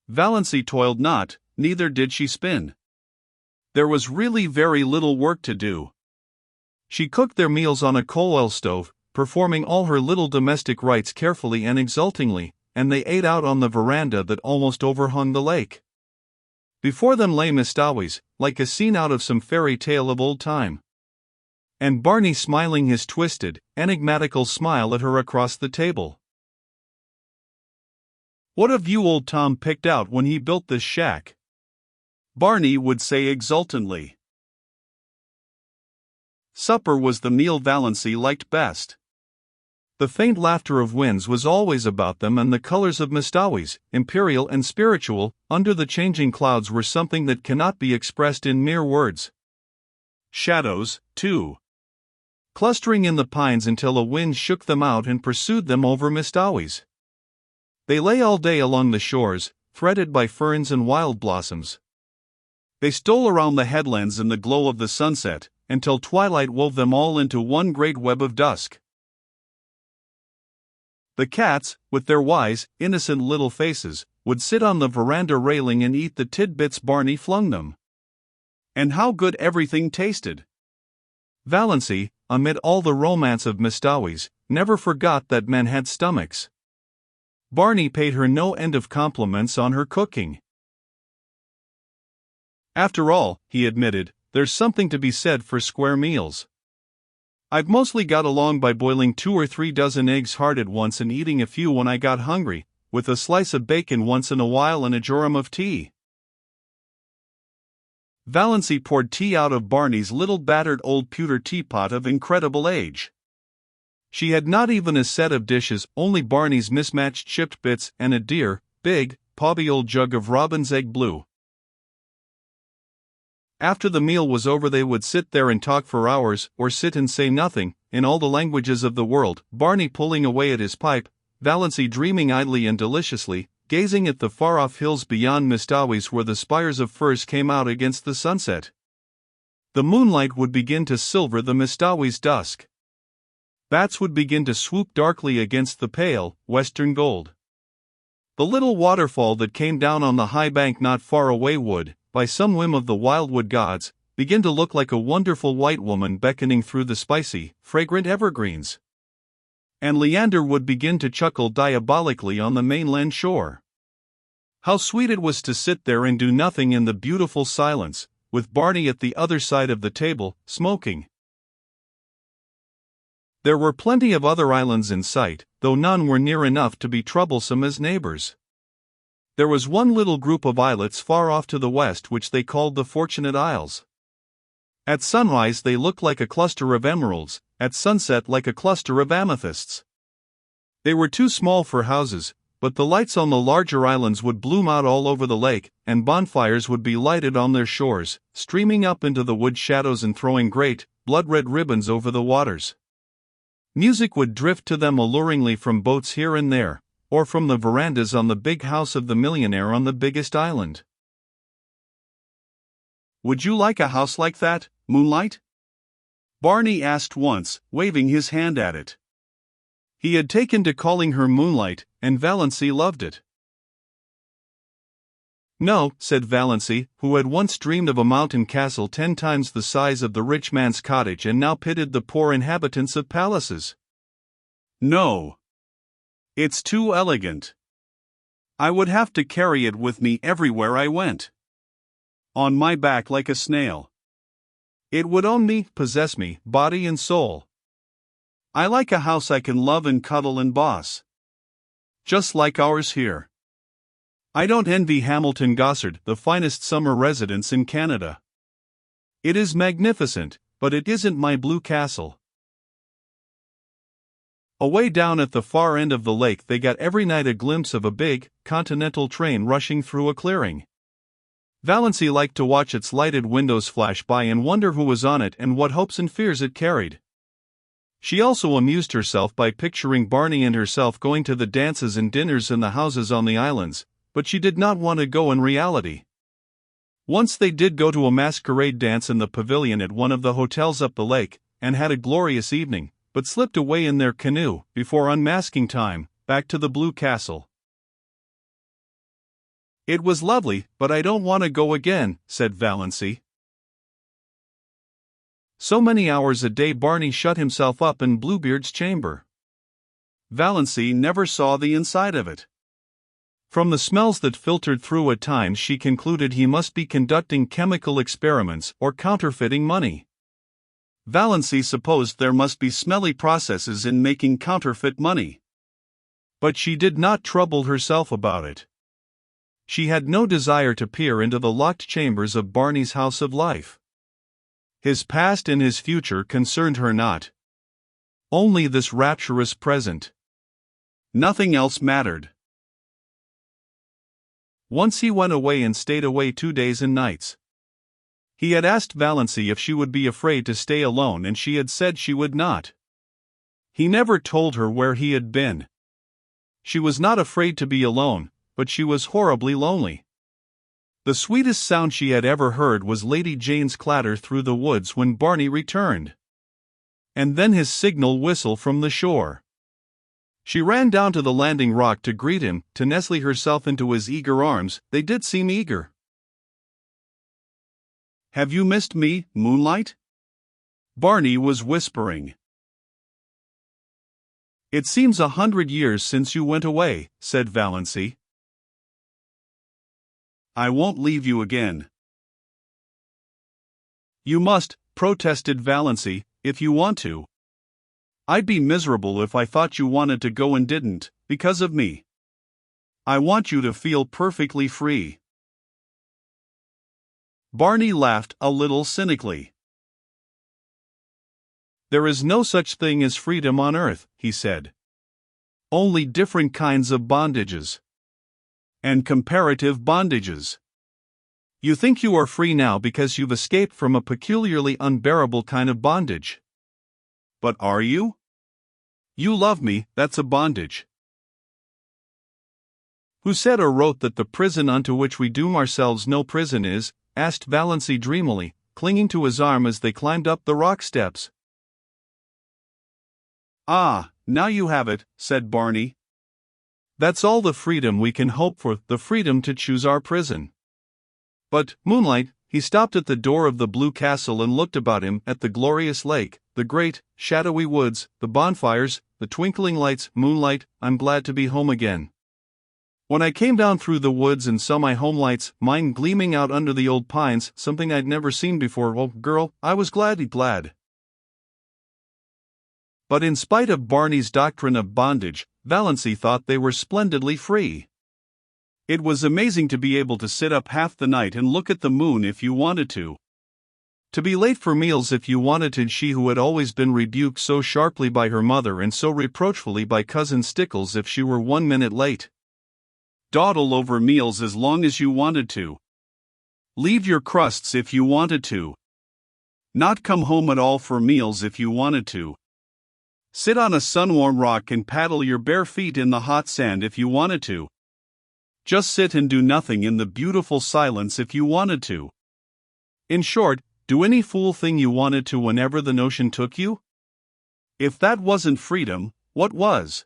Valancy toiled not, neither did she spin. There was really very little work to do. She cooked their meals on a coal-oil stove, performing all her little domestic rites carefully and exultingly, and they ate out on the veranda that almost overhung the lake. Before them lay Mistawis, like a scene out of some fairy tale of old time. And Barney smiling his twisted, enigmatical smile at her across the table. "What have you old Tom picked out when he built this shack?" Barney would say exultantly. Supper was the meal Valancy liked best. The faint laughter of winds was always about them, and the colors of Mistawis, imperial and spiritual, under the changing clouds were something that cannot be expressed in mere words. Shadows, too. Clustering in the pines until a wind shook them out and pursued them over Mistawis. They lay all day along the shores, threaded by ferns and wild blossoms. They stole around the headlands in the glow of the sunset, until twilight wove them all into one great web of dusk. The cats, with their wise, innocent little faces, would sit on the veranda railing and eat the tidbits Barney flung them. And how good everything tasted! Valancy, amid all the romance of Mistawis, never forgot that men had stomachs. Barney paid her no end of compliments on her cooking. "After all," he admitted, "there's something to be said for square meals. I've mostly got along by boiling 2 or 3 dozen eggs hard at once and eating a few when I got hungry, with a slice of bacon once in a while and a jorum of tea." Valancy poured tea out of Barney's little battered old pewter teapot of incredible age. She had not even a set of dishes, only Barney's mismatched chipped bits and a dear, big, pobby old jug of robin's egg blue. After the meal was over they would sit there and talk for hours, or sit and say nothing, in all the languages of the world, Barney pulling away at his pipe, Valancy dreaming idly and deliciously, gazing at the far-off hills beyond Mistawis where the spires of firs came out against the sunset. The moonlight would begin to silver the Mistawis' dusk. Bats would begin to swoop darkly against the pale, western gold. The little waterfall that came down on the high bank not far away would, by some whim of the wildwood gods, begin to look like a wonderful white woman beckoning through the spicy, fragrant evergreens. And Leander would begin to chuckle diabolically on the mainland shore. How sweet it was to sit there and do nothing in the beautiful silence, with Barney at the other side of the table, smoking. There were plenty of other islands in sight, though none were near enough to be troublesome as neighbors. There was one little group of islets far off to the west which they called the Fortunate Isles. At sunrise they looked like a cluster of emeralds, at sunset like a cluster of amethysts. They were too small for houses, but the lights on the larger islands would bloom out all over the lake, and bonfires would be lighted on their shores, streaming up into the wood shadows and throwing great, blood-red ribbons over the waters. Music would drift to them alluringly from boats here and there, or from the verandas on the big house of the millionaire on the biggest island. "Would you like a house like that, Moonlight?" Barney asked once, waving his hand at it. He had taken to calling her Moonlight, and Valancy loved it. "No," said Valancy, who had once dreamed of a mountain castle 10 times the size of the rich man's cottage and now pitied the poor inhabitants of palaces. "No. It's too elegant. I would have to carry it with me everywhere I went. On my back like a snail. It would own me, possess me, body and soul. I like a house I can love and cuddle and boss. Just like ours here. I don't envy Hamilton Gossard, the finest summer residence in Canada. It is magnificent, but it isn't my blue castle." Away down at the far end of the lake they got every night a glimpse of a big, continental train rushing through a clearing. Valancy liked to watch its lighted windows flash by and wonder who was on it and what hopes and fears it carried. She also amused herself by picturing Barney and herself going to the dances and dinners in the houses on the islands, but she did not want to go in reality. Once they did go to a masquerade dance in the pavilion at one of the hotels up the lake, and had a glorious evening, but slipped away in their canoe, before unmasking time, back to the Blue Castle. It was lovely, but I don't want to go again, said Valancy. So many hours a day Barney shut himself up in Bluebeard's chamber. Valancy never saw the inside of it. From the smells that filtered through at times she concluded he must be conducting chemical experiments or counterfeiting money. Valancy supposed there must be smelly processes in making counterfeit money. But she did not trouble herself about it. She had no desire to peer into the locked chambers of Barney's house of life. His past and his future concerned her not. Only this rapturous present. Nothing else mattered. Once he went away and stayed away 2 days and nights. He had asked Valancy if she would be afraid to stay alone, and she had said she would not. He never told her where he had been. She was not afraid to be alone, but she was horribly lonely. The sweetest sound she had ever heard was Lady Jane's clatter through the woods when Barney returned. And then his signal whistle from the shore. She ran down to the landing rock to greet him, to nestle herself into his eager arms. They did seem eager. "Have you missed me, Moonlight?" Barney was whispering. "It seems 100 years since you went away," said Valancy. "I won't leave you again." "You must," protested Valancy, "if you want to. I'd be miserable if I thought you wanted to go and didn't, because of me. I want you to feel perfectly free." Barney laughed a little cynically. "There is no such thing as freedom on earth," he said. "Only different kinds of bondages. And comparative bondages. You think you are free now because you've escaped from a peculiarly unbearable kind of bondage. But are you? You love me, that's a bondage." "Who said or wrote that the prison unto which we doom ourselves no prison is?" asked Valancy dreamily, clinging to his arm as they climbed up the rock steps. "Ah, now you have it," said Barney. "That's all the freedom we can hope for, the freedom to choose our prison. But, Moonlight," he stopped at the door of the Blue Castle and looked about him at the glorious lake, the great, shadowy woods, the bonfires, the twinkling lights. "Moonlight, I'm glad to be home again. When I came down through the woods and saw my home lights, mine gleaming out under the old pines, something I'd never seen before, oh, girl, I was glad. But in spite of Barney's doctrine of bondage, Valancy thought they were splendidly free. It was amazing to be able to sit up half the night and look at the moon if you wanted to. To be late for meals if you wanted to. She who had always been rebuked so sharply by her mother and so reproachfully by Cousin Stickles if she were 1 minute late. Dawdle over meals as long as you wanted to. Leave your crusts if you wanted to. Not come home at all for meals if you wanted to. Sit on a sun-warm rock and paddle your bare feet in the hot sand if you wanted to. Just sit and do nothing in the beautiful silence if you wanted to. In short, do any fool thing you wanted to whenever the notion took you. If that wasn't freedom, what was?